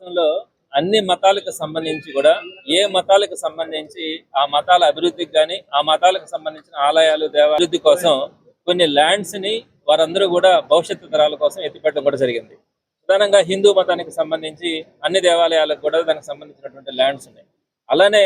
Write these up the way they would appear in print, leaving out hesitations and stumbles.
భారతదేశంలో అన్ని మతాలకు సంబంధించి కూడా ఏ మతాలకు సంబంధించి ఆ మతాల అభివృద్ధికి కానీ ఆ మతాలకు సంబంధించిన ఆలయాలు దేవాలయాల కోసం కొన్ని ల్యాండ్స్ ని వారందరూ కూడా భవిష్యత్తు తరాల కోసం ఎత్తిపెట్టడం కూడా జరిగింది. ప్రధానంగా హిందూ మతానికి సంబంధించి అన్ని దేవాలయాలకు కూడా దానికి సంబంధించినటువంటి ల్యాండ్స్ ఉన్నాయి. అలానే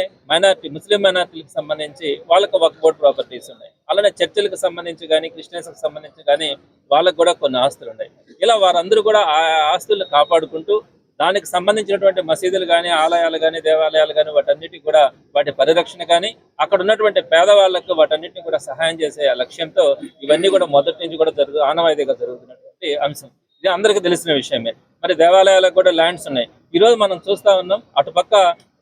ముస్లిం మైనార్టీలకు సంబంధించి వాళ్ళకు వక్ఫ్ బోర్డ్ ప్రాపర్టీస్ ఉన్నాయి. అలానే చర్చిలకు సంబంధించి కానీ క్రిస్టియన్స్కి సంబంధించి కానీ వాళ్ళకు కూడా కొన్ని ఆస్తులు ఉన్నాయి. ఇలా వారందరూ కూడా ఆ ఆస్తులను కాపాడుకుంటూ దానికి సంబంధించినటువంటి మసీదులు కానీ ఆలయాలు కానీ దేవాలయాలు కానీ వాటన్నిటికి కూడా వాటి పరిరక్షణ కానీ అక్కడ ఉన్నటువంటి పేదవాళ్లకు వాటన్నిటిని కూడా సహాయం చేసే లక్ష్యంతో ఇవన్నీ కూడా మొదటి నుంచి కూడా ఆనవాయితీగా జరుగుతున్నటువంటి అంశం. ఇది అందరికీ తెలిసిన విషయమే. మరి దేవాలయాలకు కూడా ల్యాండ్స్ ఉన్నాయి. ఈ రోజు మనం చూస్తా ఉన్నాం, అటుపక్క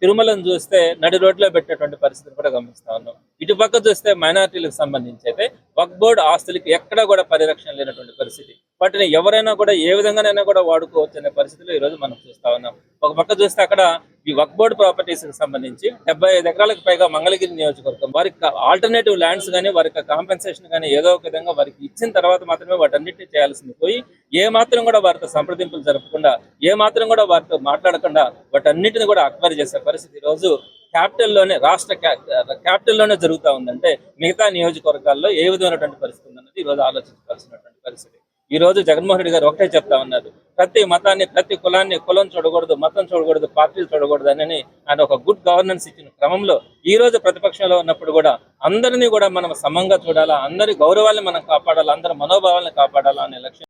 తిరుమలను చూస్తే నడి రోడ్లో పెట్టేటువంటి పరిస్థితిని కూడా గమనిస్తా ఉన్నాం. ఇటుపక్క చూస్తే మైనారిటీలకు సంబంధించి అయితే వక్ఫ్ బోర్డు ఆస్తులకి ఎక్కడా కూడా పరిరక్షణ లేనటువంటి పరిస్థితి. వాటిని ఎవరైనా కూడా ఏ విధంగానైనా కూడా వాడుకోవచ్చు అనే పరిస్థితిలో ఈ రోజు మనం చూస్తా ఉన్నాం. ఒక పక్క చూస్తే అక్కడ ఈ వక్ఫ్ బోర్డు ప్రాపర్టీస్ కి సంబంధించి 75 ఎకరాలకు పైగా మంగళగిరి నియోజకవర్గం వారికి ఆల్టర్నేటివ్ ల్యాండ్స్ కానీ వారికి కాంపెన్సేషన్ కానీ ఏదో ఒక విధంగా వారికి ఇచ్చిన తర్వాత మాత్రమే వాటన్నిటిని చేయాల్సింది పోయి ఏ మాత్రం కూడా వారితో సంప్రదింపులు జరపకుండా ఏ మాత్రం కూడా వారితో మాట్లాడకుండా వాటన్నిటిని కూడా అక్వైర్ చేసే పరిస్థితి ఈ రోజు క్యాపిటల్లోనే రాష్ట్ర క్యాపిటల్లోనే జరుగుతూ ఉందంటే మిగతా నియోజకవర్గాల్లో ఏ విధమైనటువంటి పరిస్థితి ఉందన్నది ఈ రోజు ఆలోచించాల్సినటువంటి పరిస్థితి. ఈ రోజు జగన్మోహన్ రెడ్డి గారు ఒకటే చెప్తా ఉన్నారు, ప్రతి మతాన్ని ప్రతి కులాన్ని కులం చూడకూడదు, మతం చూడకూడదు, పార్టీలు చూడకూడదు అని ఆయన ఒక గుడ్ గవర్నెన్స్ ఇచ్చిన క్రమంలో ఈ రోజు ప్రతిపక్షంలో ఉన్నప్పుడు కూడా అందరినీ కూడా మనం సమంగా చూడాలా, అందరి గౌరవాన్ని మనం కాపాడాలా, అందరి మనోభావాలను కాపాడాలా అనే లక్ష్యం